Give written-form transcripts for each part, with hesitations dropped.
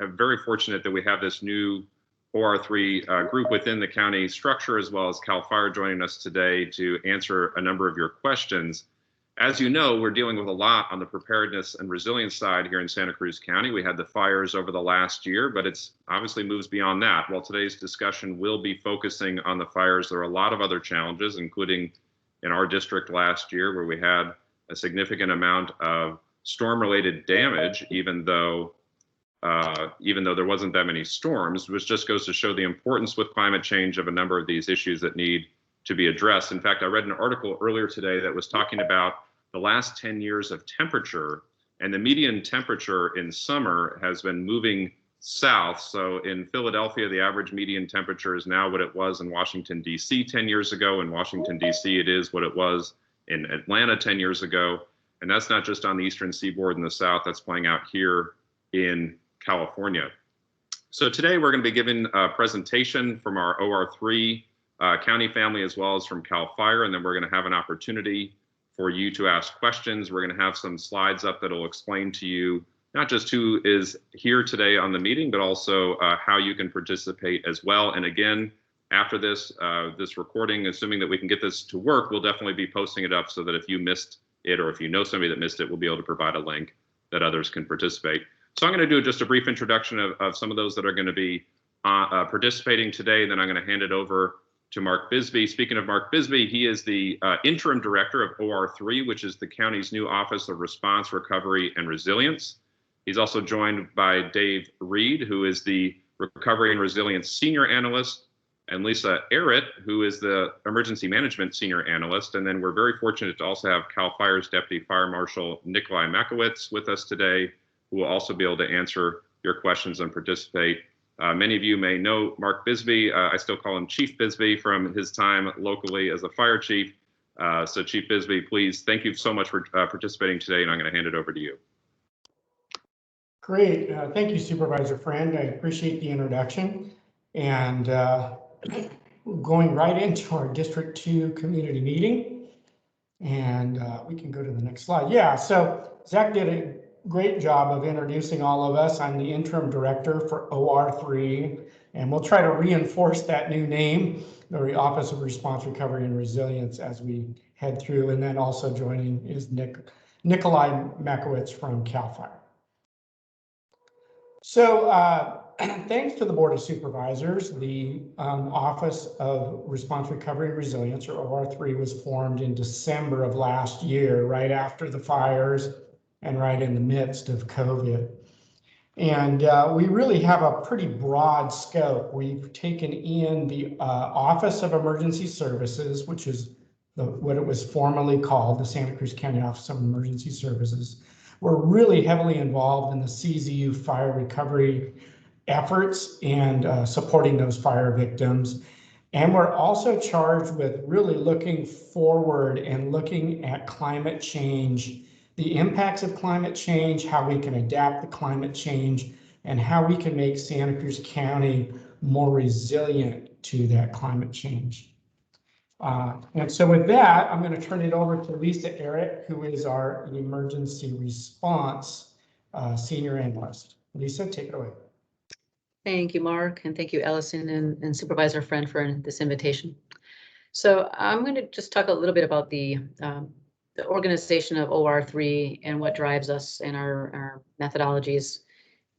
very fortunate that we have this new OR3 group within the county structure, as well as CAL FIRE joining us today to answer a number of your questions. As you know, we're dealing with a lot on the preparedness and resilience side here in Santa Cruz County. We had the fires over the last year, but it's obviously moves beyond that. While today's discussion will be focusing on the fires, there are a lot of other challenges, including in our district last year, where we had a significant amount of storm-related damage, even though there wasn't that many storms, which just goes to show the importance with climate change of a number of these issues that need to be addressed. In fact, I read an article earlier today that was talking about the last 10 years of temperature, and the median temperature in summer has been moving south. So in Philadelphia, the average median temperature is now what it was in Washington, D.C. 10 years ago. In Washington, D.C., it is what it was in Atlanta 10 years ago. And that's not just on the eastern seaboard in the south, that's playing out here in California. So today we're going to be giving a presentation from our OR3 county family, as well as from CAL FIRE, and then we're going to have an opportunity for you to ask questions. We're going to have some slides up that will explain to you not just who is here today on the meeting, but also how you can participate as well. And again, after this recording, assuming that we can get this to work, we'll definitely be posting it up so that if you missed it, or if you know somebody that missed it, we'll be able to provide a link that others can participate. So I'm going to do just a brief introduction of some of those that are going to be participating today. Then I'm going to hand it over to Mark Bisbee. Speaking of Mark Bisbee, he is the interim director of OR3, which is the county's new Office of Response, Recovery, and Resilience. He's also joined by Dave Reed, who is the Recovery and Resilience Senior Analyst, and Lisa Arrett, who is the Emergency Management Senior Analyst. And then we're very fortunate to also have CAL FIRE's Deputy Fire Marshal Nikolai Makowitz with us today, who will also be able to answer your questions and participate. Many of you may know Mark Bisbee. I still call him Chief Bisbee from his time locally as a fire chief. So Chief Bisbee, please, thank you so much for participating today, and I'm going to hand it over to you. Great. Thank you, Supervisor Friend. I appreciate the introduction. And going right into our District 2 community meeting. And we can go to the next slide. Yeah, so Zach did a great job of introducing all of us. I'm the interim director for OR3, and we'll try to reinforce that new name, the Office of Response, Recovery, and Resilience, as we head through. And then also joining is Nikolai Makowitz from CAL FIRE. So thanks to the Board of Supervisors, the Office of Response, Recovery, and Resilience, or OR3, was formed in December of last year, right after the fires and right in the midst of COVID. And we really have a pretty broad scope. We've taken in the Office of Emergency Services, which is what it was formerly called, the Santa Cruz County Office of Emergency Services. We're really heavily involved in the CZU fire recovery efforts and supporting those fire victims. And we're also charged with really looking forward and looking at climate change, the impacts of climate change, how we can adapt to climate change, and how we can make Santa Cruz County more resilient to that climate change. And so with that, I'm going to turn it over to Lisa Arrett, who is our emergency response senior analyst. Lisa, take it away. Thank you, Mark, and thank you, Allison and Supervisor Friend, for this invitation. So I'm going to just talk a little bit about the organization of OR3 and what drives us and our methodologies.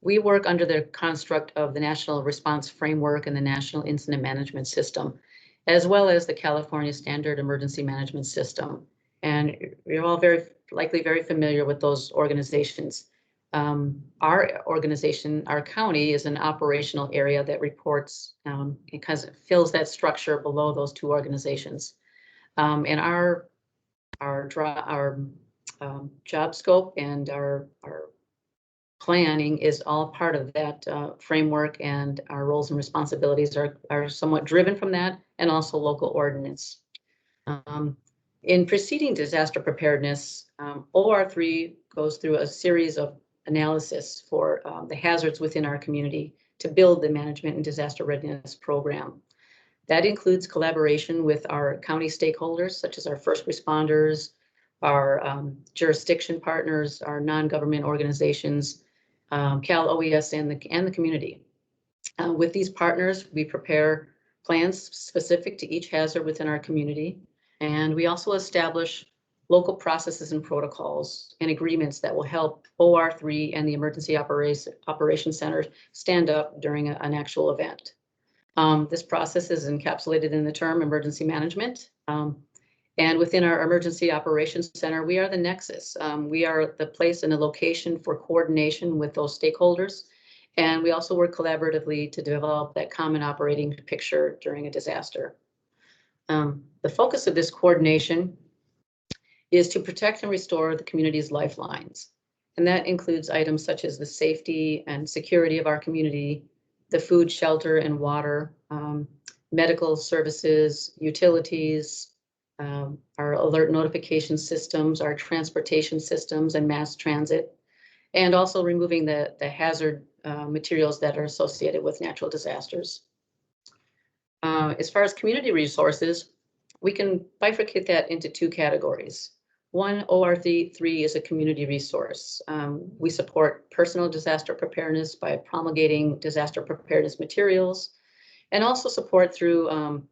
We work under the construct of the National Response Framework and the National Incident Management System, as well as the California Standard Emergency Management System. And you're all likely very familiar with those organizations. Our organization, our county, is an operational area that reports because it fills that structure below those two organizations. And our job scope and our planning is all part of that framework, and our roles and responsibilities are somewhat driven from that, and also local ordinance. In preceding disaster preparedness, OR3 goes through a series of analysis for the hazards within our community to build the management and disaster readiness program. That includes collaboration with our county stakeholders, such as our first responders, our jurisdiction partners, our non-government organizations, Cal OES and the community. With these partners, we prepare plans specific to each hazard within our community. And we also establish local processes and protocols and agreements that will help OR3 and the Emergency Operations Center stand up during an actual event. This process is encapsulated in the term emergency management. And within our Emergency Operations Center, we are the nexus. We are the place and the location for coordination with those stakeholders. And we also work collaboratively to develop that common operating picture during a disaster. The focus of this coordination is to protect and restore the community's lifelines. And that includes items such as the safety and security of our community, the food, shelter, and water, medical services, utilities, our alert notification systems, our transportation systems and mass transit, and also removing the hazard materials that are associated with natural disasters. As far as community resources, we can bifurcate that into two categories. One, OR3 is a community resource. We support personal disaster preparedness by promulgating disaster preparedness materials, and also support through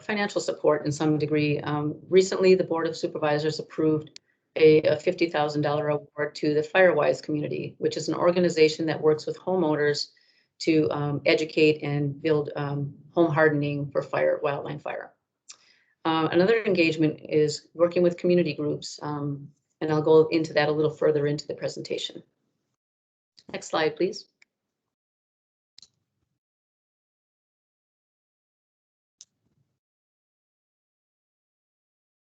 financial support in some degree. Recently, the Board of Supervisors approved a $50,000 award to the FireWise community, which is an organization that works with homeowners to educate and build home hardening for wildland fire. Another engagement is working with community groups, and I'll go into that a little further into the presentation. Next slide, please.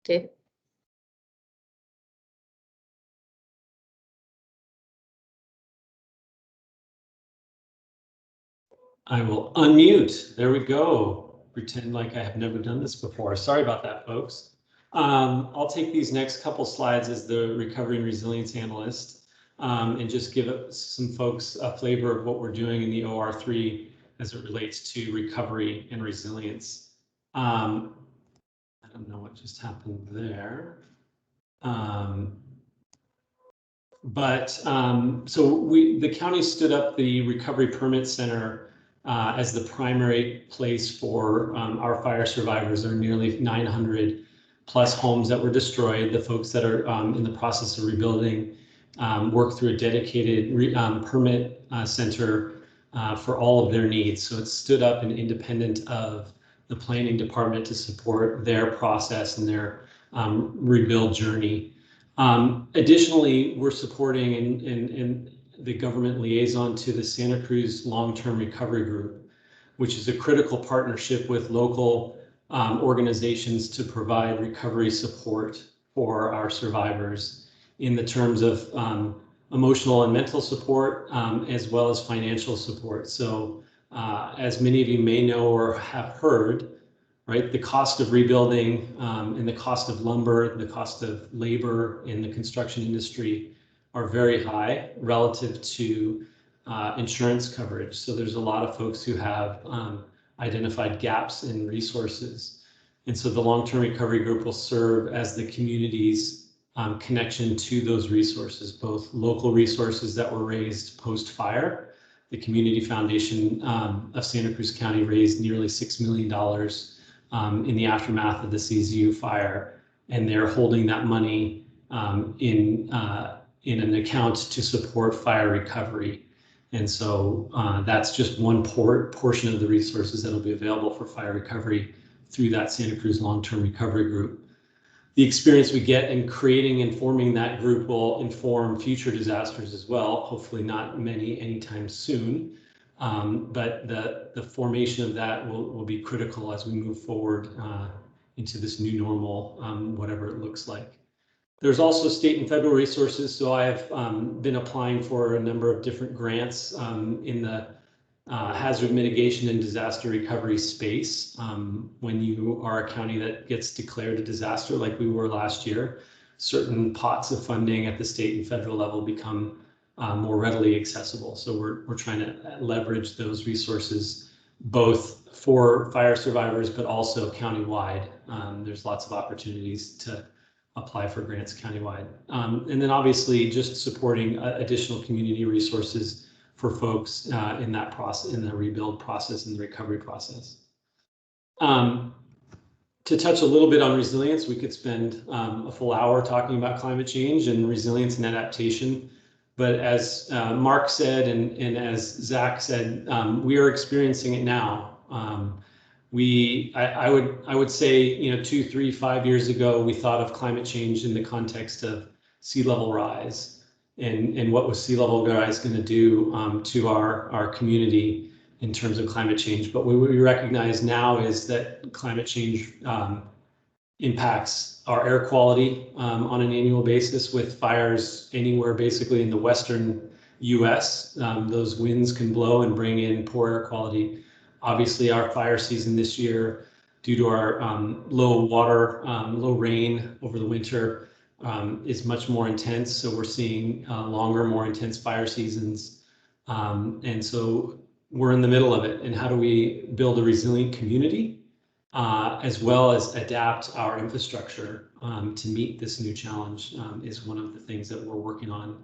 David? I will unmute. There we go. Pretend like I have never done this before. Sorry about that, folks. I'll take these next couple slides as the recovery and resilience analyst and just give some folks a flavor of what we're doing in the OR3 as it relates to recovery and resilience. I don't know what just happened there. So the county stood up the Recovery Permit Center as the primary place for our fire survivors. There are nearly 900 plus homes that were destroyed. The folks that are in the process of rebuilding work through a dedicated permit center for all of their needs. So it's stood up and independent of the planning department to support their process and their rebuild journey. Additionally, we're supporting and the government liaison to the Santa Cruz Long-Term Recovery Group, which is a critical partnership with local organizations to provide recovery support for our survivors in the terms of emotional and mental support, as well as financial support. So as many of you may know or have heard, right, the cost of rebuilding and the cost of lumber, the cost of labor in the construction industry are very high relative to insurance coverage. So there's a lot of folks who have identified gaps in resources. And so the Long-Term Recovery Group will serve as the community's connection to those resources, both local resources that were raised post-fire. The Community Foundation of Santa Cruz County raised nearly $6 million in the aftermath of the CZU fire, and they're holding that money in an account to support fire recovery. And so that's just one portion of the resources that will be available for fire recovery through that Santa Cruz Long-Term Recovery Group. The experience we get in creating and forming that group will inform future disasters as well, hopefully not many anytime soon, but the formation of that will be critical as we move forward into this new normal, whatever it looks like. There's also state and federal resources. So I have been applying for a number of different grants in the hazard mitigation and disaster recovery space. When you are a county that gets declared a disaster like we were last year, certain pots of funding at the state and federal level become more readily accessible. So we're trying to leverage those resources both for fire survivors, but also countywide. There's lots of opportunities to apply for grants countywide. And then obviously just supporting additional community resources for folks in that process, in the rebuild process and the recovery process. To touch a little bit on resilience, we could spend a full hour talking about climate change and resilience and adaptation. But as Mark said, and as Zach said, we are experiencing it now. I would say, you know, 2, 3, 5 years ago, we thought of climate change in the context of sea level rise and what was sea level rise going to do to our community in terms of climate change. But what we recognize now is that climate change impacts our air quality on an annual basis, with fires anywhere basically in the western US. Those winds can blow and bring in poor air quality. Obviously, our fire season this year, due to our low rain over the winter, is much more intense. So we're seeing longer, more intense fire seasons. And so we're in the middle of it. And how do we build a resilient community as well as adapt our infrastructure to meet this new challenge is one of the things that we're working on.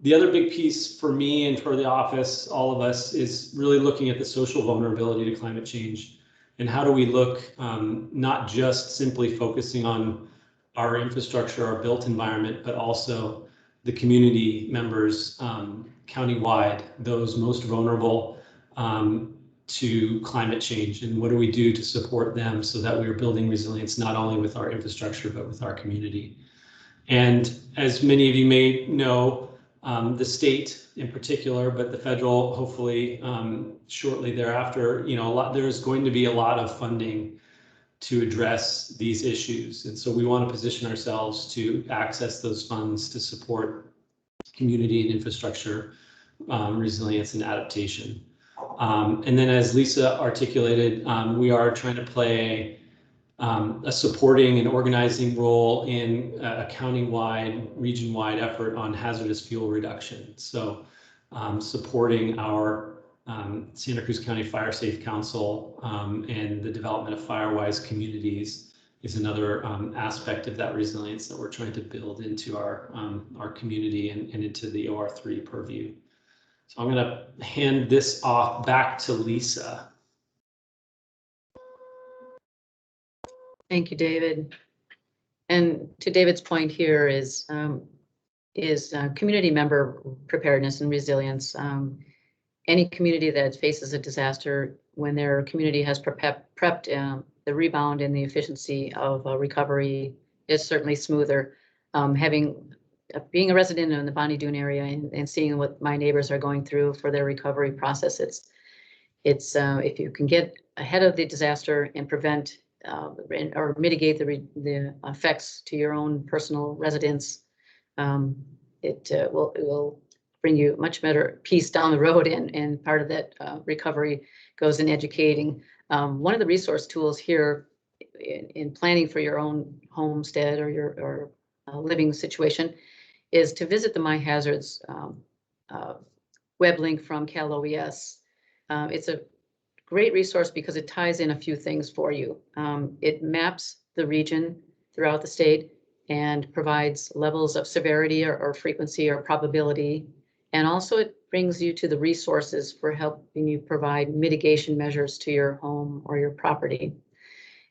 The other big piece for me and for the office, all of us, is really looking at the social vulnerability to climate change. And how do we look, not just simply focusing on our infrastructure, our built environment, but also the community members countywide, those most vulnerable to climate change, and what do we do to support them so that we are building resilience not only with our infrastructure, but with our community. And as many of you may know, the state in particular, but the federal, hopefully shortly thereafter, you know, there's going to be a lot of funding to address these issues. And so we want to position ourselves to access those funds to support community and infrastructure resilience and adaptation. And then, as Lisa articulated, we are trying to play a supporting and organizing role in a county-wide, region-wide effort on hazardous fuel reduction. So supporting our Santa Cruz County Fire Safe Council and the development of FireWise communities is another aspect of that resilience that we're trying to build into our community and into the OR3 purview. So I'm going to hand this off back to Lisa. Thank you, David. And to David's point here is community member preparedness and resilience. Any community that faces a disaster, when their community has prepped the rebound and the efficiency of recovery is certainly smoother. Being a resident in the Bonnie Doon area and seeing what my neighbors are going through for their recovery process, it's if you can get ahead of the disaster and prevent or mitigate the effects to your own personal residence, it will bring you much better peace down the road, and part of that recovery goes in educating. One of the resource tools here in planning for your own homestead or your living situation is to visit the My Hazards web link from Cal OES. It's a great resource because it ties in a few things for you. It maps the region throughout the state and provides levels of severity or frequency or probability. And also it brings you to the resources for helping you provide mitigation measures to your home or your property.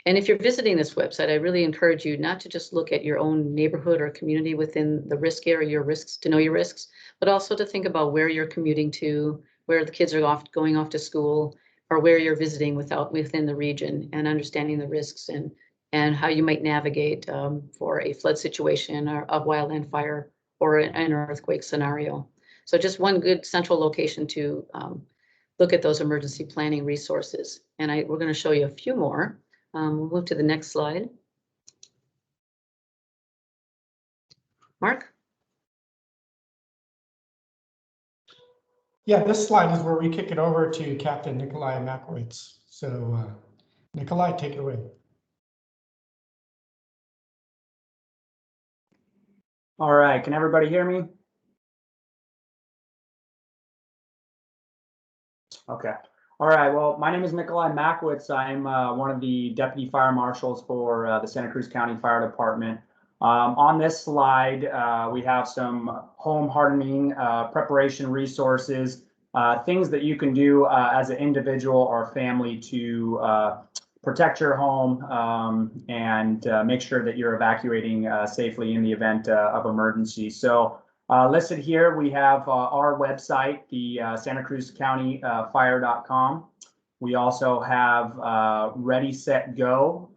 And if you're visiting this website, I really encourage you not to just look at your own neighborhood or community within the risk area, your risks, to know your risks, but also to think about where you're commuting to, where the kids are going off to school, or where you're visiting within the region, and understanding the risks and how you might navigate for a flood situation or a wildland fire or an earthquake scenario. So just one good central location to look at those emergency planning resources. And we're going to show you a few more. We'll move to the next slide. Mark? Yeah, this slide is where we kick it over to Captain Nikolai Makowitz. So Nikolai, take it away. All right, can everybody hear me? Okay. All right, well, my name is Nikolai Mackwitz. I'm one of the deputy fire marshals for the Santa Cruz County Fire Department. On this slide, we have some home hardening preparation resources, things that you can do as an individual or family to protect your home and make sure that you're evacuating safely in the event of emergency. So listed here, we have our website, the Santa Cruz County Fire.com. We also have Ready, Set, Go,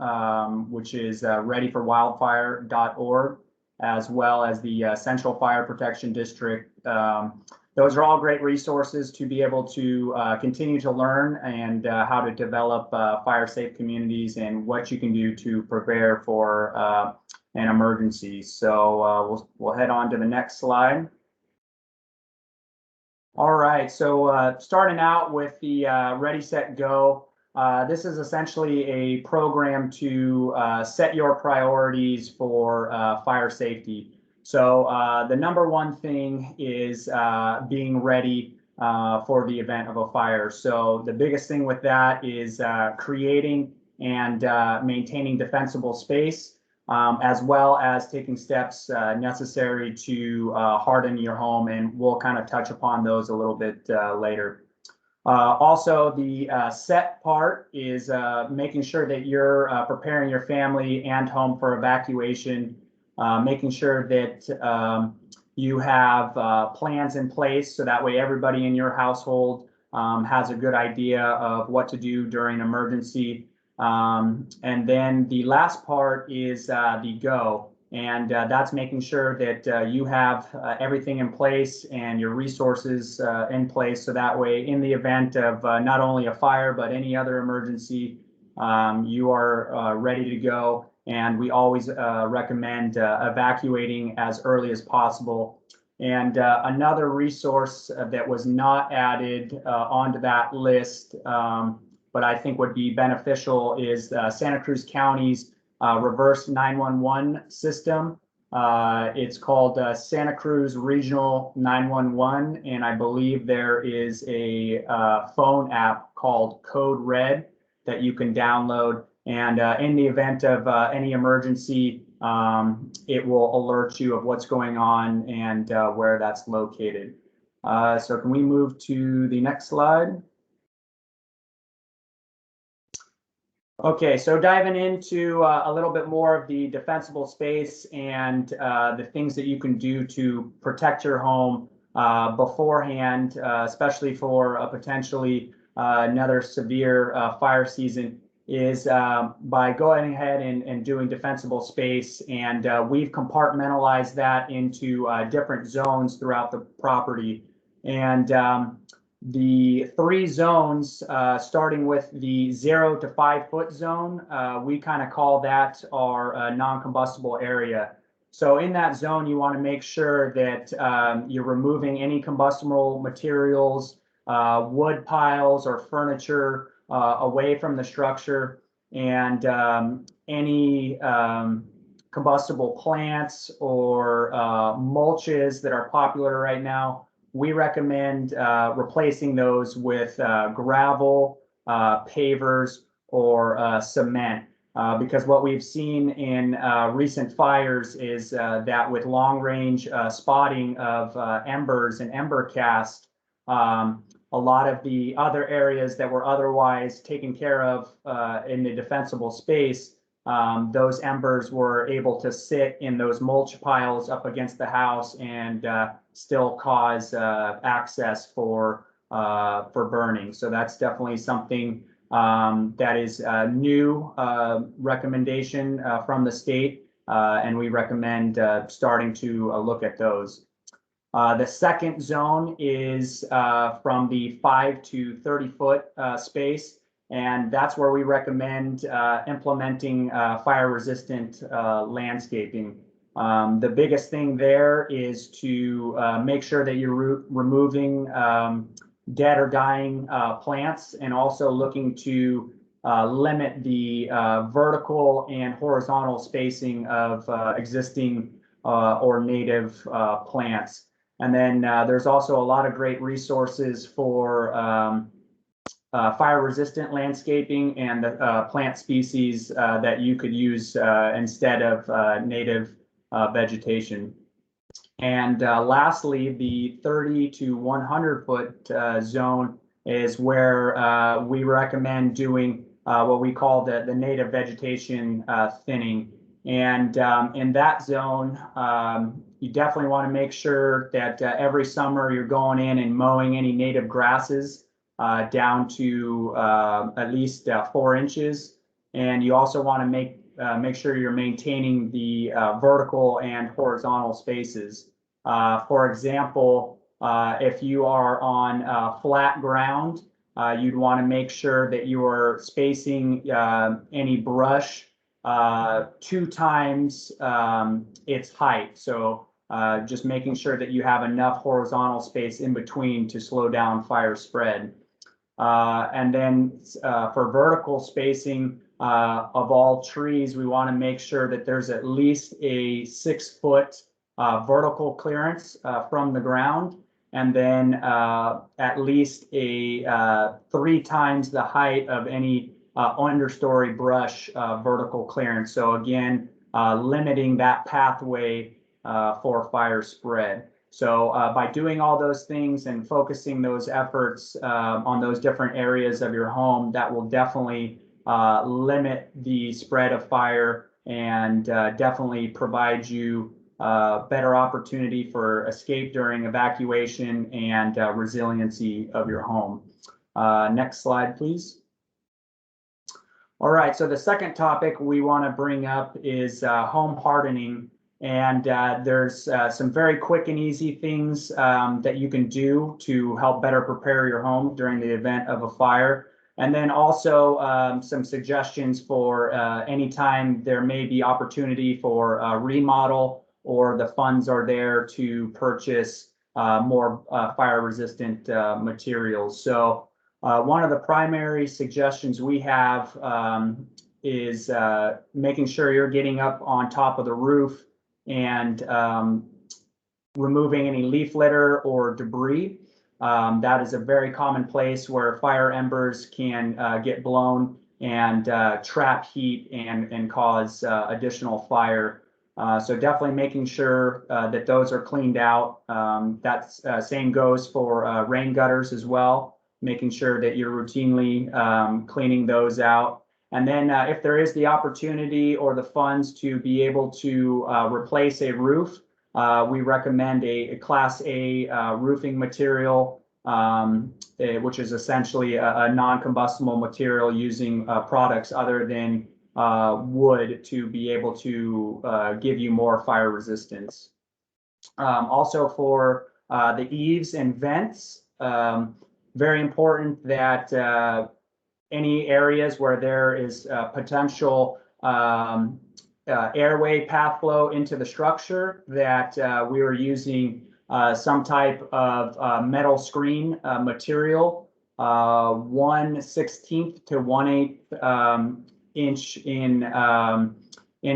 which is readyforwildfire.org, as well as the Central Fire Protection District. Those are all great resources to be able to continue to learn and how to develop fire-safe communities and what you can do to prepare for an emergency. So we'll head on to the next slide. All right, so starting out with the Ready, Set, Go. This is essentially a program to set your priorities for fire safety. So the number one thing is being ready for the event of a fire. So the biggest thing with that is creating and maintaining defensible space, as well as taking steps necessary to harden your home, and we'll kind of touch upon those a little bit later. Also, the set part is making sure that you're preparing your family and home for evacuation, making sure that you have plans in place so that way everybody in your household has a good idea of what to do during an emergency. And then the last part is the go, and that's making sure that you have everything in place and your resources in place, so that way in the event of not only a fire but any other emergency, you are ready to go. And we always recommend evacuating as early as possible. And another resource that was not added onto that list, but I think would be beneficial, is Santa Cruz County's reverse 911 system. It's called Santa Cruz Regional 911, and I believe there is a phone app called Code Red that you can download. And in the event of any emergency, it will alert you of what's going on and where that's located. So can we move to the next slide? Okay, so diving into a little bit more of the defensible space and the things that you can do to protect your home beforehand, especially for a potentially another severe fire season, is by going ahead and doing defensible space. And we've compartmentalized that into different zones throughout the property. And the 3 zones, starting with the 0 to 5 foot zone, we kind of call that our non-combustible area. So in that zone, you want to make sure that you're removing any combustible materials, wood piles or furniture away from the structure, and any combustible plants or mulches that are popular right now. We recommend replacing those with gravel, pavers, or cement, because what we've seen in recent fires is that with long-range spotting of embers and ember cast, a lot of the other areas that were otherwise taken care of in the defensible space, those embers were able to sit in those mulch piles up against the house and still cause access for burning. So that's definitely something that is a new recommendation from the state, and we recommend starting to look at those. The second zone is from the 5 to 30 foot space, and that's where we recommend implementing fire resistant landscaping. The biggest thing there is to make sure that you're removing dead or dying plants, and also looking to limit the vertical and horizontal spacing of existing or native plants. And then there's also a lot of great resources for fire resistant landscaping and the plant species that you could use instead of native vegetation. And lastly, the 30 to 100 foot zone is where we recommend doing what we call the native vegetation thinning. And in that zone, you definitely want to make sure that every summer you're going in and mowing any native grasses down to at least 4 inches. And you also want to make sure you're maintaining the vertical and horizontal spaces. For example, if you are on flat ground, you'd want to make sure that you are spacing any brush 2 times its height. So just making sure that you have enough horizontal space in between to slow down fire spread. And then for vertical spacing of all trees, we want to make sure that there's at least a 6 foot vertical clearance from the ground, and then at least a 3 times the height of any understory brush vertical clearance. So again, limiting that pathway for fire spread. So by doing all those things and focusing those efforts on those different areas of your home, that will definitely limit the spread of fire and definitely provide you better opportunity for escape during evacuation and resiliency of your home. Next slide, please. All right, so the second topic we want to bring up is home hardening. And there's some very quick and easy things that you can do to help better prepare your home during the event of a fire. And then also some suggestions for anytime there may be opportunity for remodel or the funds are there to purchase more fire resistant materials. So one of the primary suggestions we have is making sure you're getting up on top of the roof and removing any leaf litter or debris. That is a very common place where fire embers can get blown and trap heat and cause additional fire. So definitely making sure that those are cleaned out. That's same goes for rain gutters as well, making sure that you're routinely cleaning those out. And then if there is the opportunity or the funds to be able to replace a roof, we recommend a Class A roofing material, which is essentially a non-combustible material using products other than wood to be able to give you more fire resistance. Also for the eaves and vents, very important that any areas where there is potential airway path flow into the structure, that we are using some type of metal screen material, 1/16 to 1/8 inch in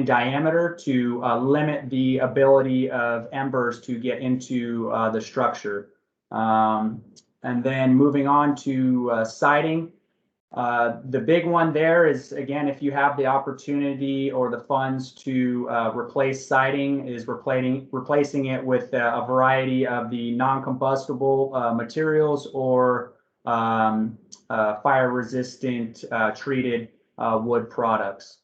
diameter to limit the ability of embers to get into the structure. And then moving on to siding. The big one there is, again, if you have the opportunity or the funds to replace siding, is replacing it with a variety of the non-combustible materials or fire-resistant treated wood products.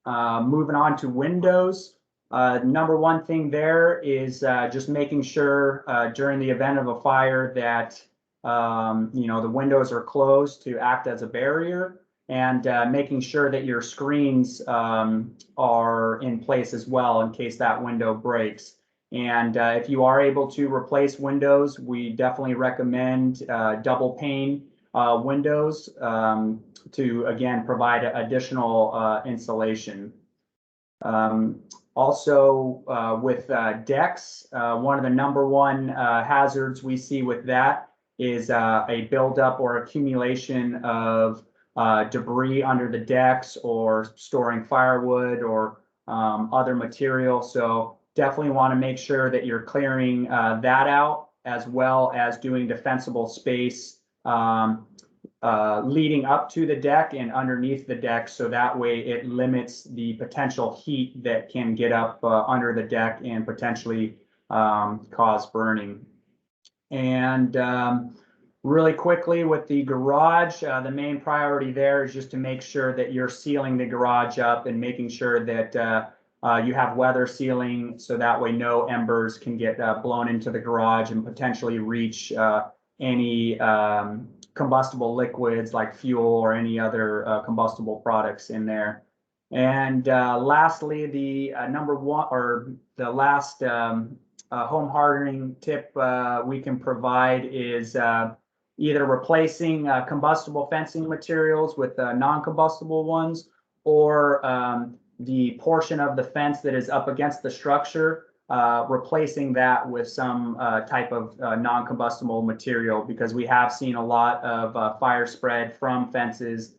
Moving on to windows. Number one thing there is just making sure during the event of a fire that the windows are closed to act as a barrier, and making sure that your screens are in place as well in case that window breaks. And if you are able to replace windows, we definitely recommend double pane windows to, again, provide additional insulation. Also with decks, one of the number one hazards we see with that is a buildup or accumulation of debris under the decks or storing firewood or other material. So definitely want to make sure that you're clearing that out, as well as doing defensible space leading up to the deck and underneath the deck, so that way it limits the potential heat that can get up under the deck and potentially cause burning. And really quickly with the garage, the main priority there is just to make sure that you're sealing the garage up and making sure that you have weather sealing, so that way no embers can get blown into the garage and potentially reach any combustible liquids like fuel or any other combustible products in there. And lastly, the number one, or the last home hardening tip we can provide is either replacing combustible fencing materials with non-combustible ones, or the portion of the fence that is up against the structure, replacing that with some type of non-combustible material, because we have seen a lot of fire spread from fences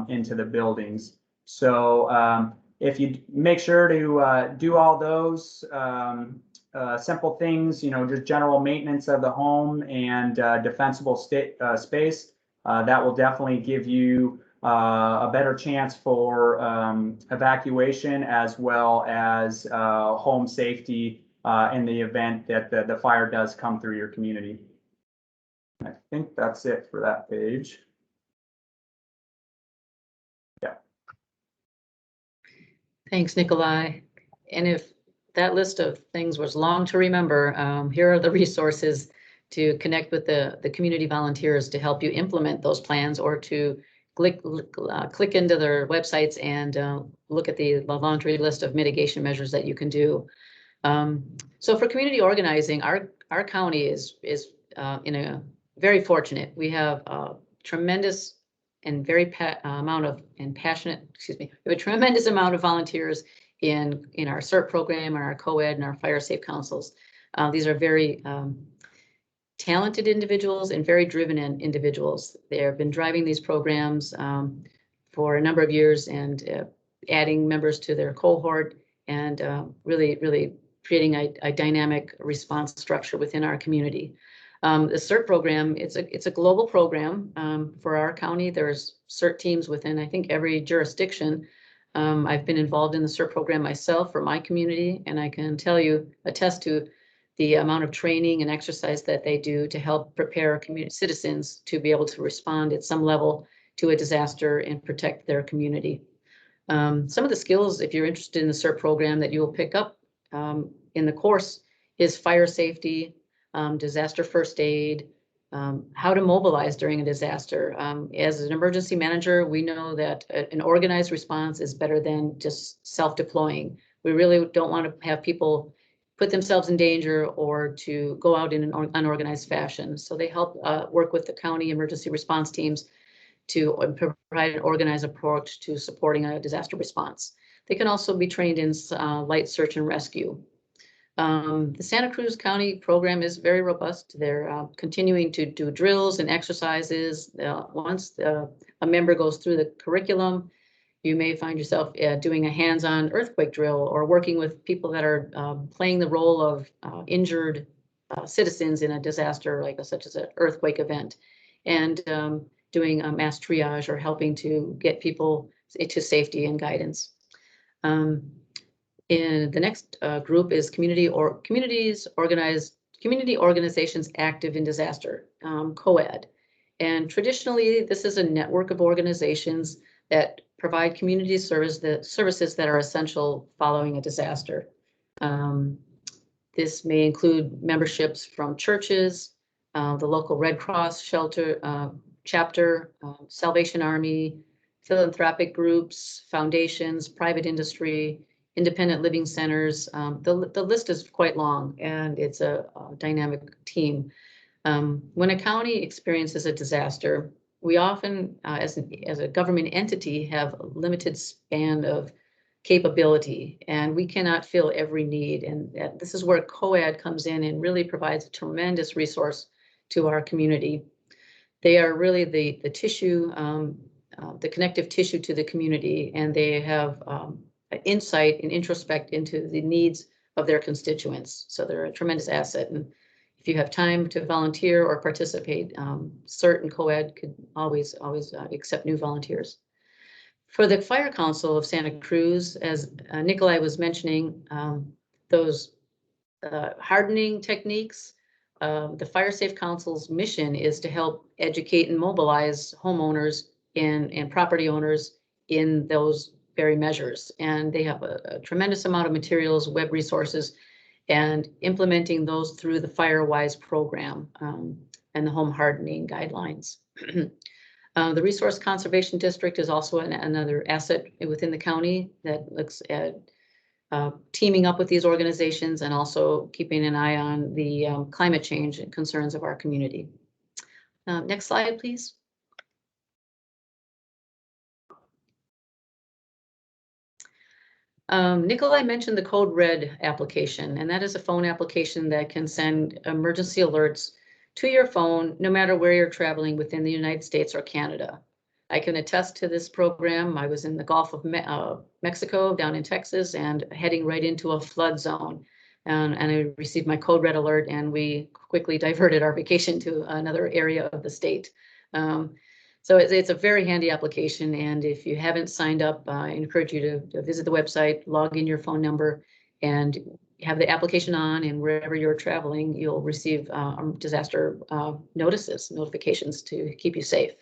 into the buildings. So if you make sure to do all those simple things, you know, just general maintenance of the home and defensible space, that will definitely give you a better chance for evacuation, as well as home safety in the event that the fire does come through your community. I think that's it for that page. Yeah. Thanks, Nikolai. And if that list of things was long to remember, here are the resources to connect with the community volunteers to help you implement those plans, or to click into their websites and look at the laundry list of mitigation measures that you can do. So for community organizing, our county is in a very fortunate. We have a tremendous and very passionate, excuse me, we have a tremendous amount of volunteers in our CERT program, and our co-ed, and our fire safe councils. These are very talented individuals and very driven individuals. They have been driving these programs for a number of years, and adding members to their cohort, and really creating a dynamic response structure within our community. The CERT program, it's a global program for our county. There's CERT teams within, I think, every jurisdiction. I've been involved in the CERT program myself for my community, and I can attest to the amount of training and exercise that they do to help prepare community citizens to be able to respond at some level to a disaster and protect their community. Some of the skills, if you're interested in the CERT program, that you will pick up in the course is fire safety, disaster first aid, how to mobilize during a disaster. As an emergency manager, we know that an organized response is better than just self-deploying. We really don't want to have people put themselves in danger or to go out in an unorganized fashion. So they help work with the county emergency response teams to provide an organized approach to supporting a disaster response. They can also be trained in light search and rescue. The Santa Cruz County program is very robust. They're continuing to do drills and exercises. Once a member goes through the curriculum, you may find yourself doing a hands-on earthquake drill, or working with people that are playing the role of injured citizens in a disaster, such as an earthquake event, and doing a mass triage, or helping to get people to safety and guidance. In the next group is community organizations active in disaster, co-ed. And traditionally, this is a network of organizations that provide community services that are essential following a disaster. This may include memberships from churches, the local Red Cross shelter chapter, Salvation Army, philanthropic groups, foundations, private industry, independent living centers. The list is quite long, and it's a dynamic team. When a county experiences a disaster, we often, as a government entity, have a limited span of capability, and we cannot fill every need. And this is where co-ed comes in and really provides a tremendous resource to our community. They are really the tissue, the connective tissue to the community, and they have insight and introspect into the needs of their constituents. So they're a tremendous asset. And if you have time to volunteer or participate, CERT and co-ed could always accept new volunteers. For the Fire Council of Santa Cruz, as Nikolai was mentioning, those hardening techniques, the Fire Safe Council's mission is to help educate and mobilize homeowners and property owners in those very measures. And they have a tremendous amount of materials, web resources, and implementing those through the FireWise program and the home hardening guidelines. The Resource Conservation District is also another asset within the county that looks at teaming up with these organizations and also keeping an eye on the climate change and concerns of our community. Next slide, please. Nikolai mentioned the Code Red application, and that is a phone application that can send emergency alerts to your phone, no matter where you're traveling within the United States or Canada. I can attest to this program. I was in the Gulf of Mexico, down in Texas, and heading right into a flood zone. And I received my Code Red alert, and we quickly diverted our vacation to another area of the state. So it's a very handy application, and if you haven't signed up, I encourage you to visit the website, log in your phone number, and have the application on, and wherever you're traveling, you'll receive disaster notifications to keep you safe.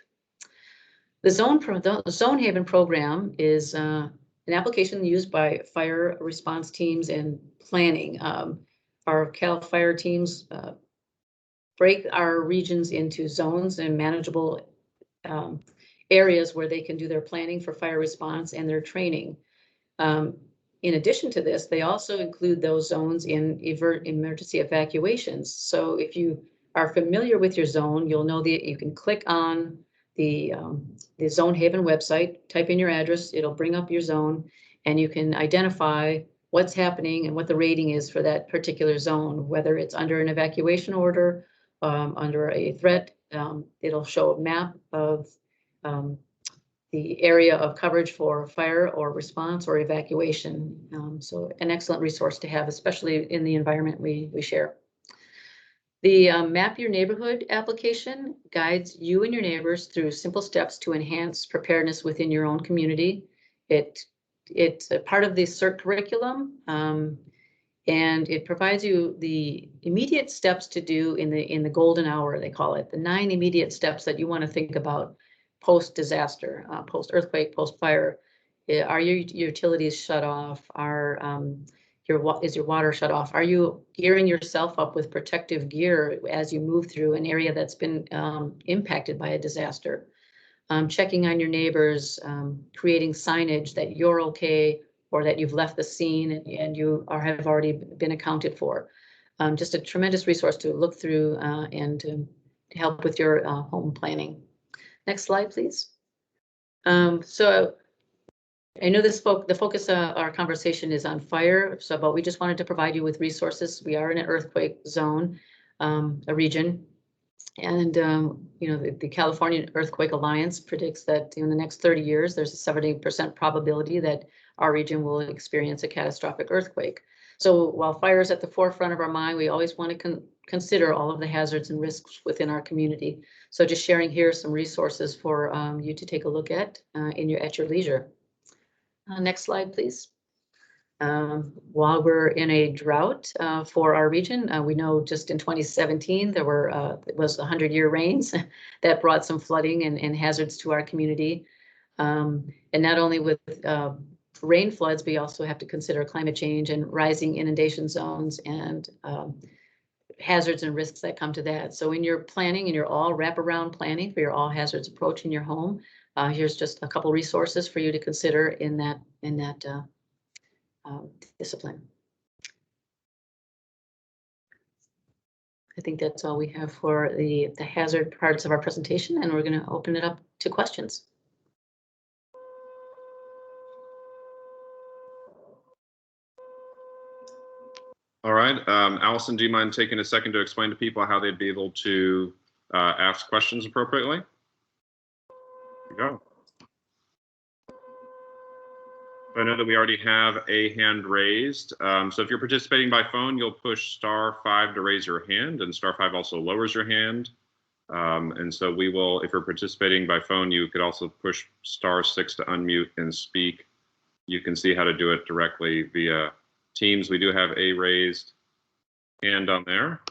The Zone Haven program is an application used by fire response teams and planning. Our CAL FIRE teams break our regions into zones and manageable areas where they can do their planning for fire response and their training. In addition to this, they also include those zones in emergency evacuations. So if you are familiar with your zone, you'll know that you can click on the Zone Haven website, type in your address, it'll bring up your zone, and you can identify what's happening and what the rating is for that particular zone, whether it's under an evacuation order, under a threat. It'll show a map of the area of coverage for fire or response or evacuation. So an excellent resource to have, especially in the environment we share. The Map Your Neighborhood application guides you and your neighbors through simple steps to enhance preparedness within your own community. It's a part of the CERT curriculum, and it provides you the immediate steps to do in the golden hour, they call it, the 9 immediate steps that you want to think about post-disaster, post-earthquake, post-fire. Are your utilities shut off? Is your water shut off? Are you gearing yourself up with protective gear as you move through an area that's been impacted by a disaster? Checking on your neighbors, creating signage that you're okay or that you've left the scene and you have already been accounted for. Just a tremendous resource to look through and to help with your home planning. Next slide, please. So I know the focus of our conversation is on fire, but we just wanted to provide you with resources. We are in an earthquake zone, a region, and the California Earthquake Alliance predicts that in the next 30 years, there's a 70% probability that our region will experience a catastrophic earthquake. So while fire is at the forefront of our mind, we always want to consider all of the hazards and risks within our community. So just sharing here some resources for you to take a look at at your leisure. Next slide, please. While we're in a drought for our region, we know just in 2017 there was 100-year rains that brought some flooding and hazards to our community. And not only with rain floods, we also have to consider climate change and rising inundation zones and hazards and risks that come to that. So in your planning, in your all wraparound planning for your all hazards approach in your home, here's just a couple resources for you to consider in that discipline. I think that's all we have for the hazard parts of our presentation, and we're going to open it up to questions. All right, Allison, do you mind taking a second to explain to people how they'd be able to ask questions appropriately? There you go. I know that we already have a hand raised. So if you're participating by phone, you'll push *5 to raise your hand, and *5 also lowers your hand. And so we will, if you're participating by phone, you could also push *6 to unmute and speak. You can see how to do it directly via Teams. We do have a raised hand on there.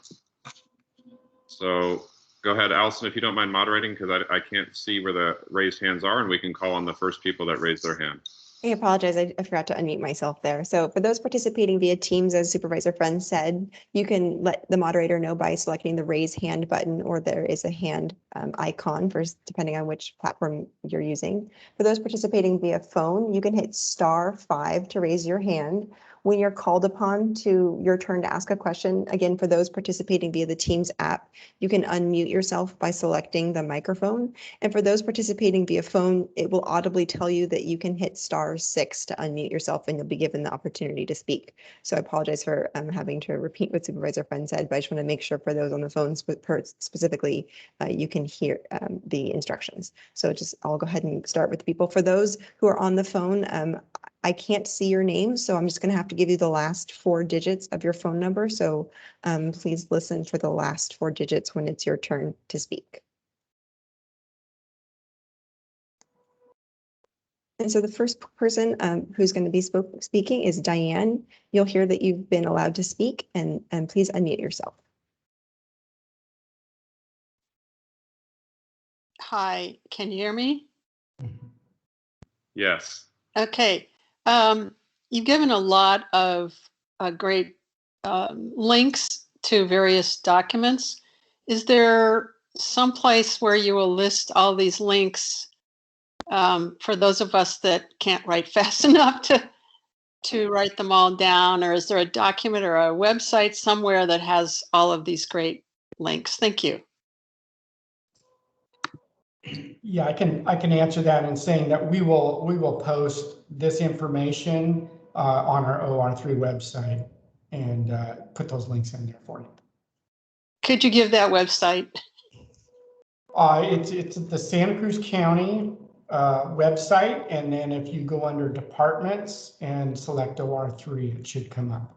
So go ahead, Allison, if you don't mind moderating, because I can't see where the raised hands are, and we can call on the first people that raise their hand. I apologize. I forgot to unmute myself there. So for those participating via Teams, as Supervisor Friend said, you can let the moderator know by selecting the raise hand button, or there is a hand icon for depending on which platform you're using. For those participating via phone, you can hit *5 to raise your hand. When you're called upon to your turn to ask a question, again, for those participating via the Teams app, you can unmute yourself by selecting the microphone. And for those participating via phone, it will audibly tell you that you can hit *6 to unmute yourself, and you'll be given the opportunity to speak. So I apologize for having to repeat what Supervisor Friend said, but I just want to make sure for those on the phone specifically, you can hear the instructions. So I'll go ahead and start with people. For those who are on the phone, I can't see your name, so I'm just going to have to give you the last 4 digits of your phone number. So please listen for the last 4 digits when it's your turn to speak. And so the first person who's going to be speaking is Diane. You'll hear that you've been allowed to speak, and please unmute yourself. Hi, can you hear me? Yes. Okay. You've given a lot of great links to various documents. Is there some place where you will list all these links for those of us that can't write fast enough to write them all down? Or is there a document or a website somewhere that has all of these great links? Thank you. Yeah, I can answer that in saying that we will post this information on our OR3 website and put those links in there for you. Could you give that website? It's the Santa Cruz County website, and then if you go under departments and select OR3, it should come up.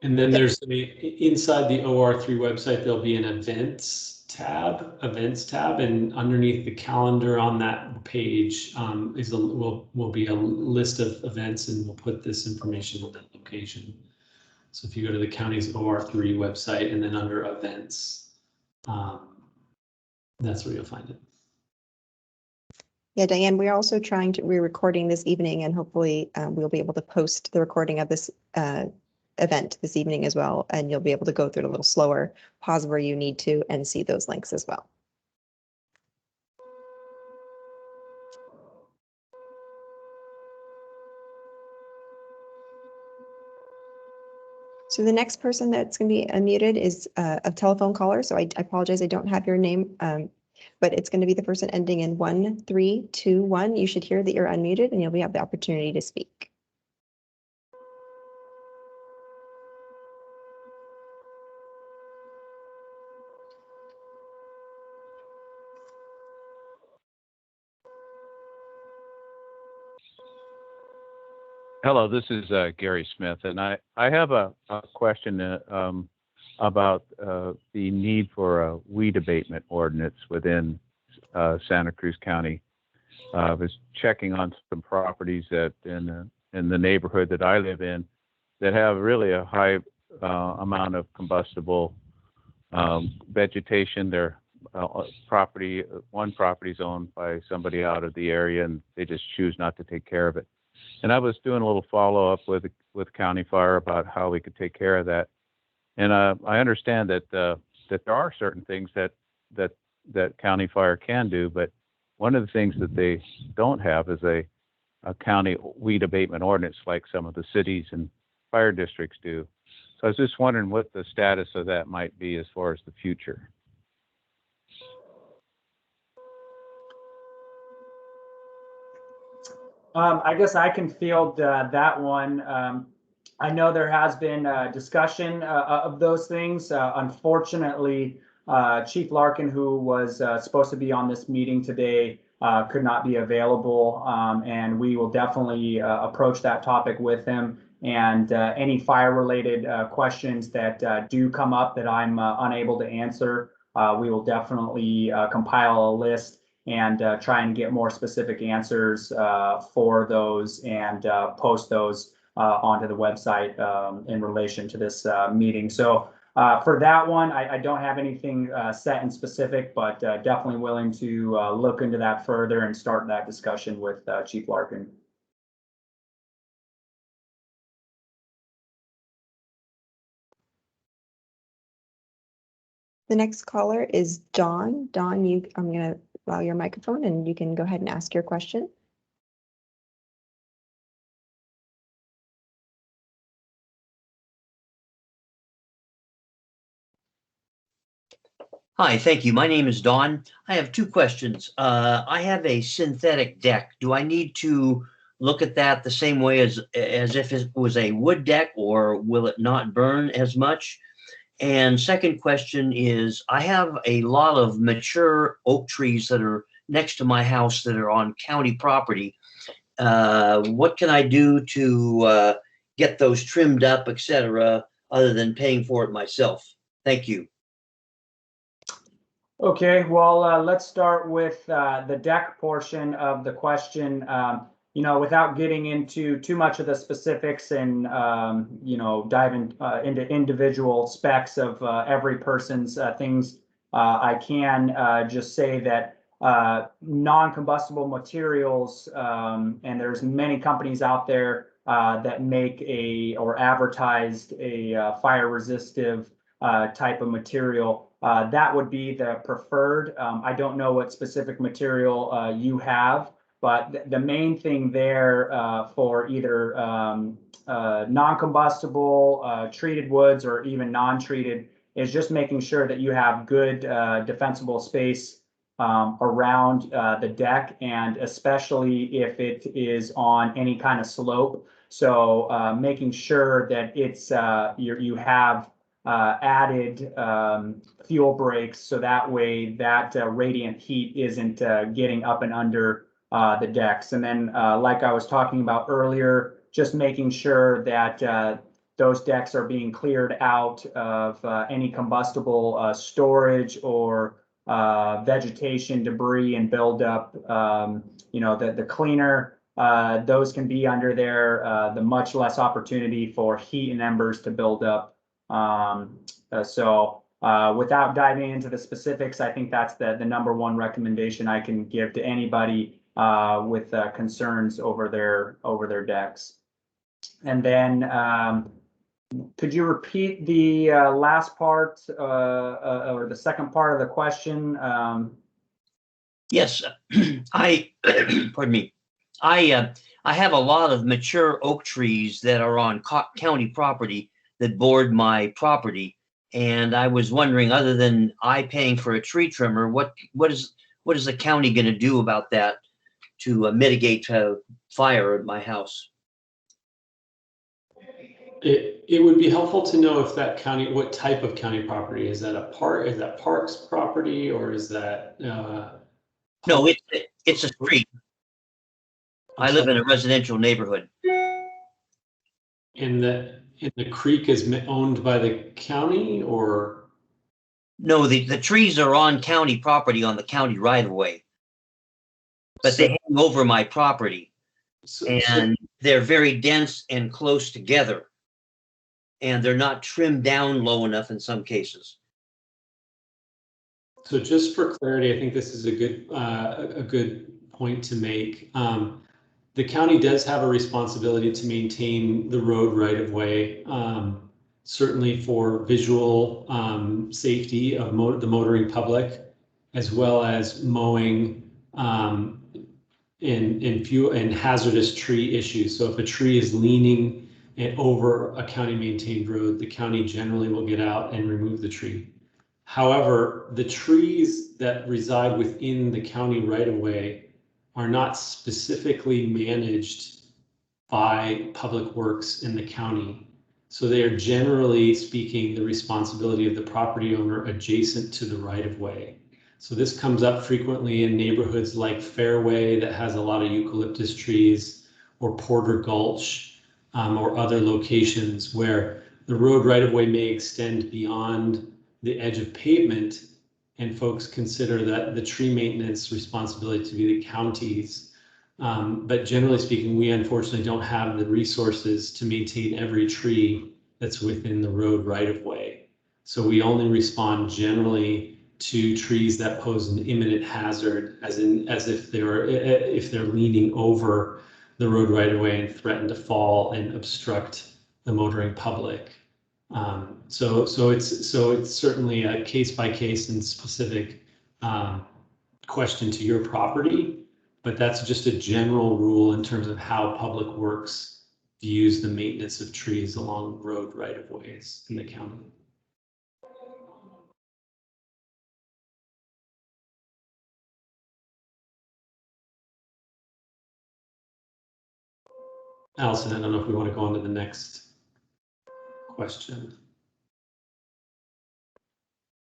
And then there's inside the OR3 website, there'll be an events tab, and underneath the calendar on that page will be a list of events, and we'll put this information in that location. So if you go to the county's OR3 website and then under events, that's where you'll find it. Yeah, Diane, we're also we're recording this evening, and hopefully we'll be able to post the recording of this event this evening as well, and you'll be able to go through it a little slower, pause where you need to, and see those links as well. So the next person that's going to be unmuted is a telephone caller. So I apologize, I don't have your name, but it's going to be the person ending in 1321. You should hear that you're unmuted, and you'll have the opportunity to speak. Hello, this is Gary Smith, and I have a question about the need for a weed abatement ordinance within Santa Cruz County. I was checking on some properties that in the neighborhood that I live in that have really a high amount of combustible vegetation. Their one property is owned by somebody out of the area, and they just choose not to take care of it. And I was doing a little follow-up with County Fire about how we could take care of that. And I understand that there are certain things that County Fire can do, but one of the things that they don't have is a county weed abatement ordinance like some of the cities and fire districts do. So I was just wondering what the status of that might be as far as the future. I guess I can field that one. I know there has been discussion of those things. Unfortunately, Chief Larkin, who was supposed to be on this meeting today, could not be available, and we will definitely approach that topic with him. And any fire-related questions that do come up that I'm unable to answer, we will definitely compile a list and try and get more specific answers for those and post those onto the website in relation to this meeting. So for that one, I don't have anything set and specific, but definitely willing to look into that further and start that discussion with Chief Larkin. The next caller is Dawn. Dawn, I'm going to allow your microphone and you can go ahead and ask your question. Hi, thank you. My name is Dawn. I have two questions. I have a synthetic deck. Do I need to look at that the same way as if it was a wood deck, or will it not burn as much? And second question is, I have a lot of mature oak trees that are next to my house that are on county property. What can I do to get those trimmed up, etc., other than paying for it myself? Thank you. Okay, well, let's start with the deck portion of the question. You know, without getting into too much of the specifics and, you know, diving into individual specs of every person's things, I can just say that non-combustible materials, and there's many companies out there that make or advertised a fire resistive type of material. That would be the preferred. I don't know what specific material you have, but the main thing there for either non-combustible, treated woods, or even non-treated is just making sure that you have good defensible space around the deck, and especially if it is on any kind of slope. So making sure that it's you have added fuel breaks, so that way that radiant heat isn't getting up and under the decks. And then like I was talking about earlier, just making sure that those decks are being cleared out of any combustible storage or vegetation, debris, and buildup. You know, the cleaner those can be under there, the much less opportunity for heat and embers to build up. So without diving into the specifics, I think that's the number one recommendation I can give to anybody with concerns over their decks. And then could you repeat the last part or the second part of the question? Yes, pardon me. I have a lot of mature oak trees that are on county property that board my property, and I was wondering, other than I paying for a tree trimmer, what is the county going to do about that to mitigate fire at my house? It would be helpful to know if that county, what type of county property is that? Is that parks property, or is that? No, it's a street. I live in a residential neighborhood. And the creek is owned by the county, or? No, the trees are on county property, on the county right of way, but they hang over my property, and they're very dense and close together, and they're not trimmed down low enough in some cases. So just for clarity, I think this is a good point to make. The county does have a responsibility to maintain the road right of way, certainly for visual safety of the motoring public, as well as mowing in hazardous tree issues. So if a tree is leaning over a county maintained road, the county generally will get out and remove the tree. However, the trees that reside within the county right of way are not specifically managed by Public Works in the county. So they are, generally speaking, the responsibility of the property owner adjacent to the right of way. So this comes up frequently in neighborhoods like Fairway that has a lot of eucalyptus trees, or Porter Gulch, or other locations where the road right-of-way may extend beyond the edge of pavement, and folks consider that the tree maintenance responsibility to be the county's. But generally speaking, we unfortunately don't have the resources to maintain every tree that's within the road right-of-way. So we only respond generally to trees that pose an imminent hazard, as if they're leaning over the road right-of-way and threaten to fall and obstruct the motoring public. So it's certainly a case-by-case and specific question to your property, but that's just a general rule in terms of how Public Works views the maintenance of trees along road right-of-ways in the county. Allison, I don't know if we want to go on to the next question.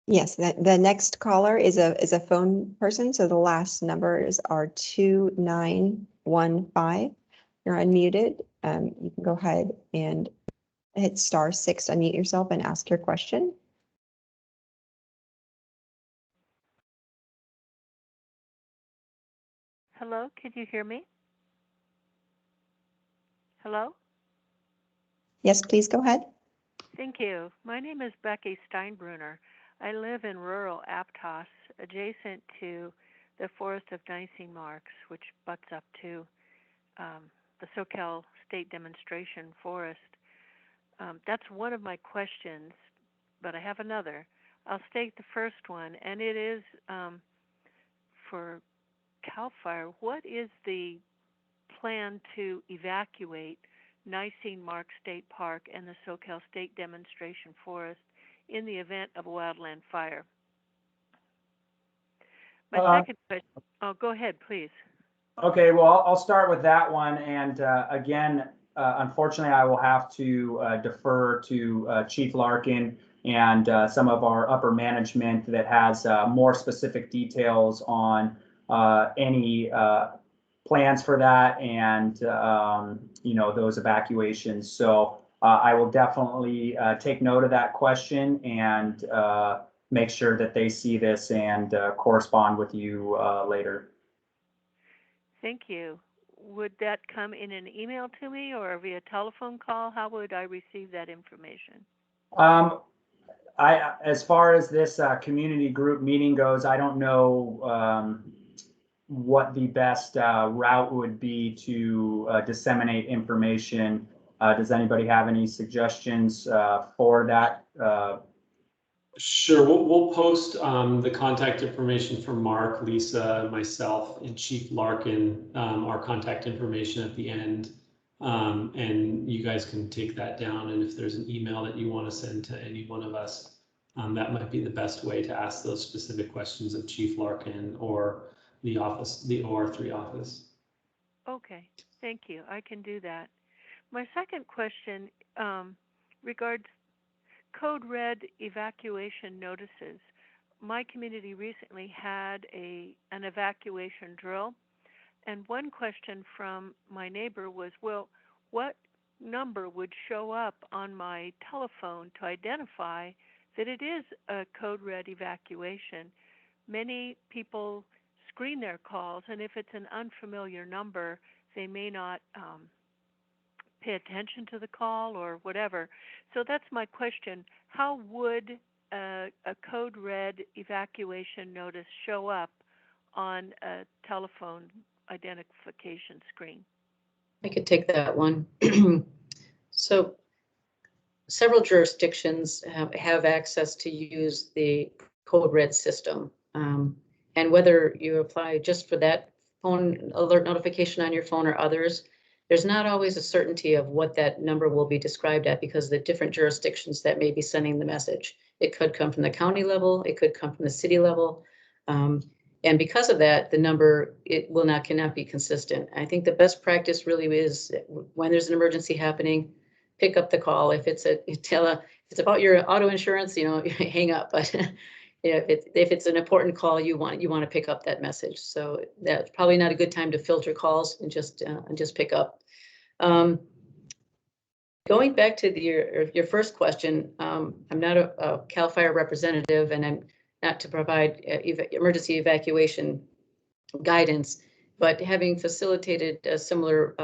Yes, the next caller is a phone person, so the last numbers are 2915. You're unmuted. You can go ahead and hit *6 to unmute yourself and ask your question. Hello, can you hear me? Hello? Yes, please go ahead. Thank you. My name is Becky Steinbrunner. I live in rural Aptos, adjacent to the Forest of Nicene Marks, which butts up to the SoCal State Demonstration Forest. That's one of my questions, but I have another. I'll state the first one, and it is for CAL FIRE. What is the plan to evacuate Nicene Mark State Park and the SoCal State Demonstration Forest in the event of a wildland fire? My second question, go ahead, please. Okay, well, I'll start with that one. And again, unfortunately, I will have to defer to Chief Larkin and some of our upper management that has more specific details on any plans for that and those evacuations. So I will definitely take note of that question and make sure that they see this and correspond with you later. Thank you. Would that come in an email to me or via telephone call? How would I receive that information? As far as this community group meeting goes, I don't know what the best route would be to disseminate information. Does anybody have any suggestions for that? Sure, we'll post the contact information for Mark, Lisa, myself, and Chief Larkin, our contact information at the end. And you guys can take that down. And if there's an email that you want to send to any one of us, that might be the best way to ask those specific questions of Chief Larkin or the office, the OR3 office. Okay, thank you. I can do that. My second question regards Code Red evacuation notices. My community recently had an evacuation drill, and one question from my neighbor was, well, what number would show up on my telephone to identify that it is a Code Red evacuation? Many people screen their calls, and if it's an unfamiliar number, they may not pay attention to the call or whatever. So that's my question. How would a Code Red evacuation notice show up on a telephone identification screen? I could take that one. So several jurisdictions have access to use the Code Red system. And whether you apply just for that phone alert notification on your phone or others, there's not always a certainty of what that number will be described at because the different jurisdictions that may be sending the message. It could come from the county level, it could come from the city level. And because of that, the number, cannot be consistent. I think the best practice really is when there's an emergency happening, pick up the call. If it's about your auto insurance, hang up. But if it's an important call, you want to pick up that message. So that's probably not a good time to filter calls and just pick up. Going back to your first question, I'm not a CAL FIRE representative, and I'm not to provide emergency evacuation guidance, but having facilitated a similar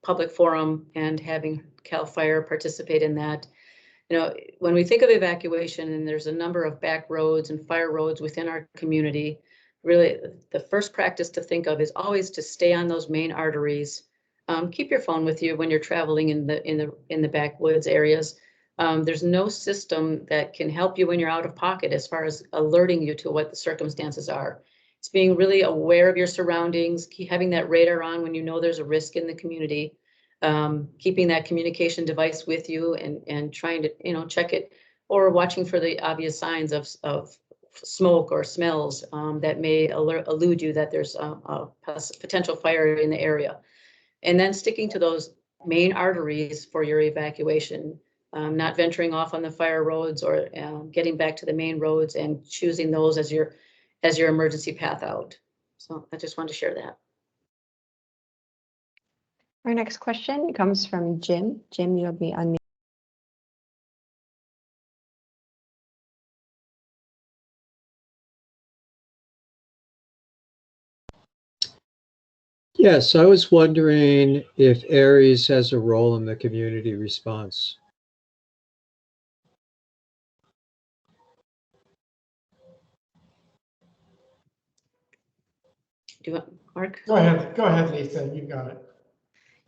public forum and having CAL FIRE participate in that, you know, when we think of evacuation, and there's a number of back roads and fire roads within our community, really the first practice to think of is always to stay on those main arteries. Keep your phone with you when you're traveling in the backwoods areas. There's no system that can help you when you're out of pocket as far as alerting you to what the circumstances are. It's being really aware of your surroundings, having that radar on when you know there's a risk in the community, keeping that communication device with you and trying to, you know, check it, or watching for the obvious signs of smoke or smells that may elude you that there's a potential fire in the area. And then sticking to those main arteries for your evacuation, not venturing off on the fire roads, or getting back to the main roads and choosing those as your emergency path out. So I just wanted to share that. Our next question comes from Jim. Jim, you'll be unmuted. Yes, I was wondering if Aries has a role in the community response. Do you want, Mark? Go ahead, Lisa, you got it.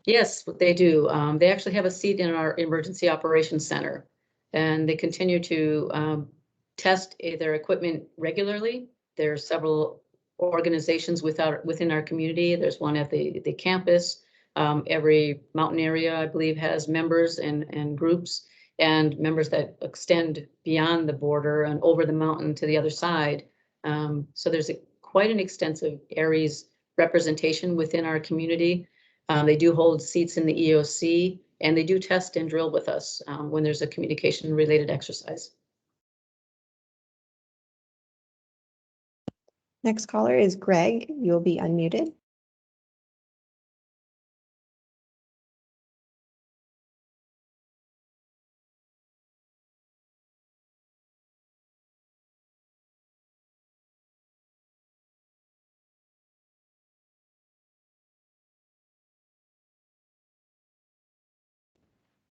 Yes, they do. They actually have a seat in our Emergency Operations Center, and they continue to test their equipment regularly. There are several organizations within our community. There's one at the campus. Every mountain area, I believe, has members and groups, and members that extend beyond the border and over the mountain to the other side. So there's quite an extensive Aries representation within our community. They do hold seats in the EOC, and they do test and drill with us when there's a communication-related exercise. Next caller is Greg. You'll be unmuted.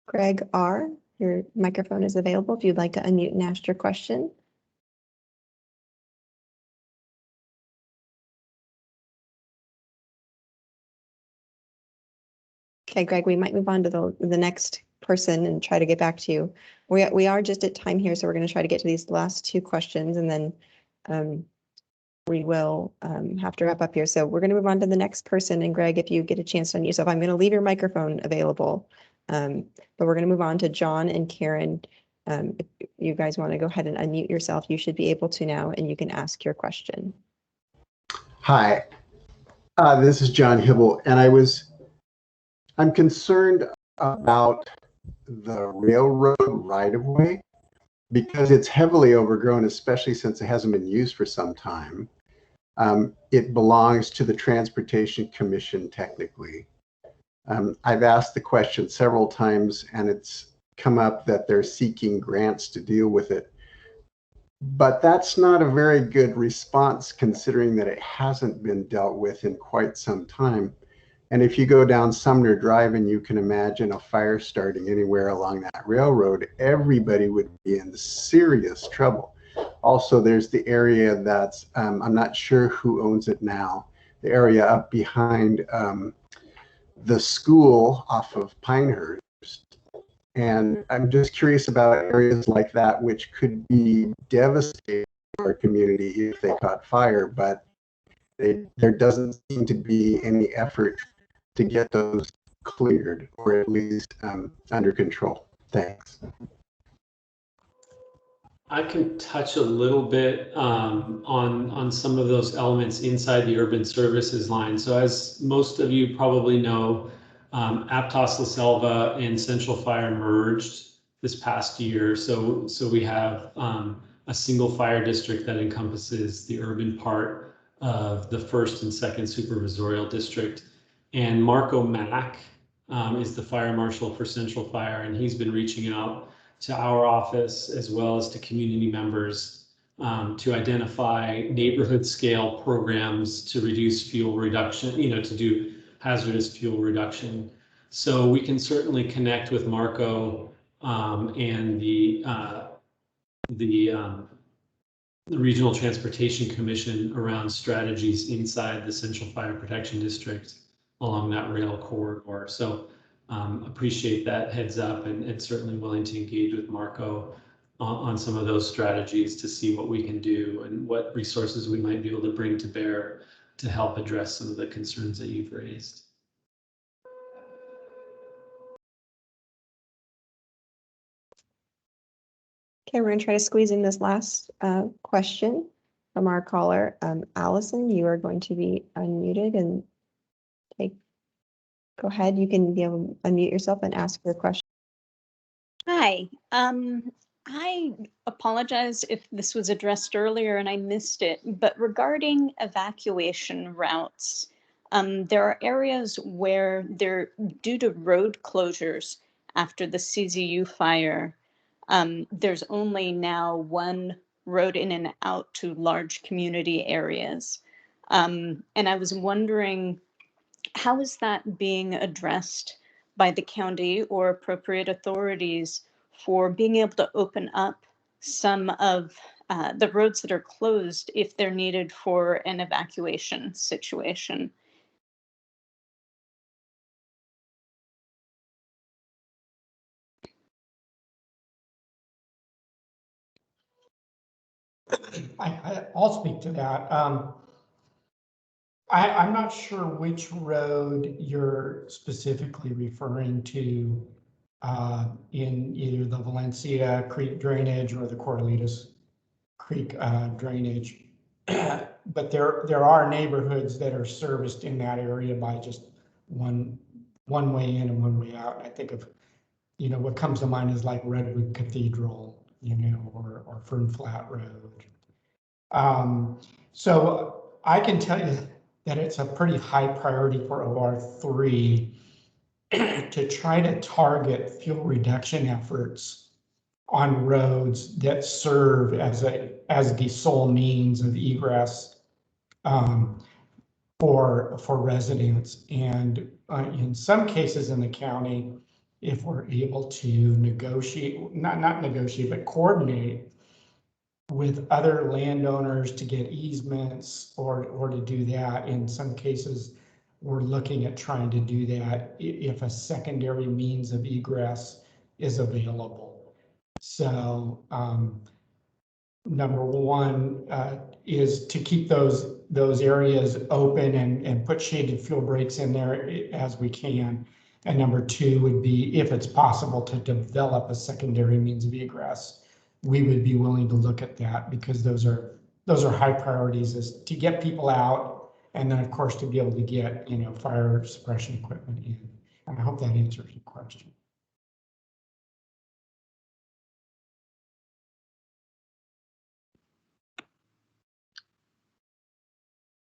Greg R., your microphone is available if you'd like to unmute and ask your question. Okay, Greg, we might move on to the next person and try to get back to you. We are just at time here, so we're going to try to get to these last two questions, and then we will have to wrap up here. So we're going to move on to the next person. And Greg, if you get a chance to unmute yourself, I'm going to leave your microphone available. But we're going to move on to John and Karen. If you guys want to go ahead and unmute yourself, you should be able to now, and you can ask your question. Hi, this is John Hibble, and I'm concerned about the railroad right-of-way because it's heavily overgrown, especially since it hasn't been used for some time. It belongs to the Transportation Commission technically. I've asked the question several times, and it's come up that they're seeking grants to deal with it. But that's not a very good response considering that it hasn't been dealt with in quite some time. And if you go down Sumner Drive and you can imagine a fire starting anywhere along that railroad, everybody would be in serious trouble. Also, there's the area that's, I'm not sure who owns it now, the area up behind the school off of Pinehurst. And I'm just curious about areas like that, which could be devastating for our community if they caught fire, but there doesn't seem to be any effort to get those cleared or at least under control. Thanks. I can touch a little bit on some of those elements inside the urban services line. So as most of you probably know, Aptos La Selva and Central Fire merged this past year. So we have a a single fire district that encompasses the urban part of the 1st and 2nd Supervisorial District. And Marco Mack is the fire marshal for Central Fire, and he's been reaching out to our office as well as to community members to identify neighborhood scale programs to reduce fuel reduction, to do hazardous fuel reduction. So we can certainly connect with Marco and the Regional Transportation Commission around strategies inside the Central Fire Protection District along that rail corridor. So appreciate that heads up, and certainly willing to engage with Marco on some of those strategies to see what we can do and what resources we might be able to bring to bear to help address some of the concerns that you've raised. Okay, we're going to try to squeeze in this last question from our caller. Allison, you are going to be unmuted and go ahead. You can be able to unmute yourself and ask your question. Hi. I apologize if this was addressed earlier and I missed it, but regarding evacuation routes, there are areas where due to road closures after the CZU fire, there's only now one road in and out to large community areas. And I was wondering, how is that being addressed by the county or appropriate authorities for being able to open up some of the roads that are closed if they're needed for an evacuation situation? I'll speak to that. I'm not sure which road you're specifically referring to in either the Valencia Creek drainage or the Corralitos Creek drainage. But there are neighborhoods that are serviced in that area by just one way in and one way out. I think of, what comes to mind is like Redwood Cathedral, or Fern Flat Road. So I can tell you that it's a pretty high priority for OR3 to try to target fuel reduction efforts on roads that serve as the sole means of egress for residents. And in some cases in the county, if we're able to negotiate, not negotiate, but coordinate with other landowners to get easements or to do that. In some cases, we're looking at trying to do that if a secondary means of egress is available. So number one is to keep those areas open and put shaded fuel breaks in there as we can. And number two would be, if it's possible to develop a secondary means of egress, we would be willing to look at that, because those are high priorities, is to get people out, and then of course to be able to get fire suppression equipment in. And I hope that answers your question.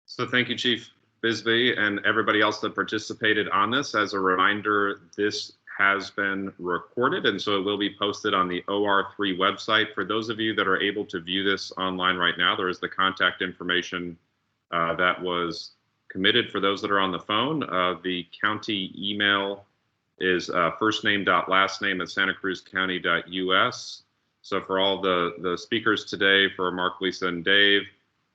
So thank you, Chief Bisbee, and everybody else that participated on this. As a reminder, this has been recorded, and so it will be posted on the OR3 website. For those of you that are able to view this online right now, there is the contact information that was committed for those that are on the phone. The county email is firstname.lastname@santacruzcounty.us. So for all the speakers today, for Mark, Lisa, and Dave,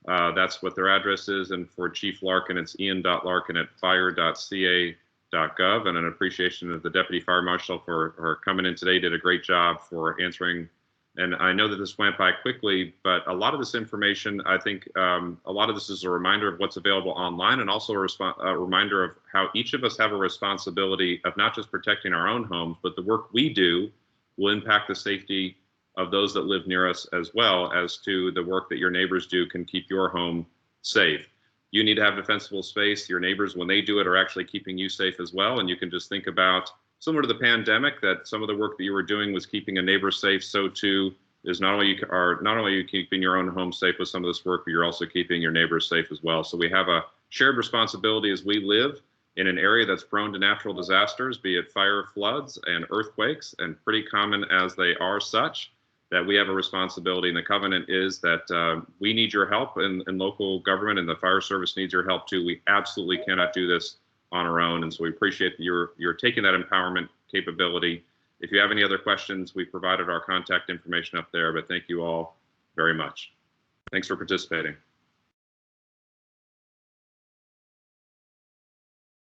that's what their address is. And for Chief Larkin, it's ian.larkin@fire.ca.gov, and an appreciation of the Deputy Fire Marshal for coming in today. Did a great job for answering. And I know that this went by quickly, but a lot of this information, I think a lot of this is a reminder of what's available online, and also a reminder of how each of us have a responsibility of not just protecting our own homes, but the work we do will impact the safety of those that live near us, as well as to the work that your neighbors do can keep your home safe. You need to have defensible space. Your neighbors, when they do it, are actually keeping you safe as well. And you can just think about, similar to the pandemic, that some of the work that you were doing was keeping a neighbor safe, so too is not only you keeping your own home safe with some of this work, but you're also keeping your neighbors safe as well. So we have a shared responsibility as we live in an area that's prone to natural disasters, be it fire, floods, and earthquakes, and pretty common as they are such, that we have a responsibility. And the covenant is that we need your help in local government, and the fire service needs your help too. We absolutely cannot do this on our own. And so we appreciate that you're taking that empowerment capability. If you have any other questions, we provided our contact information up there, but thank you all very much. Thanks for participating.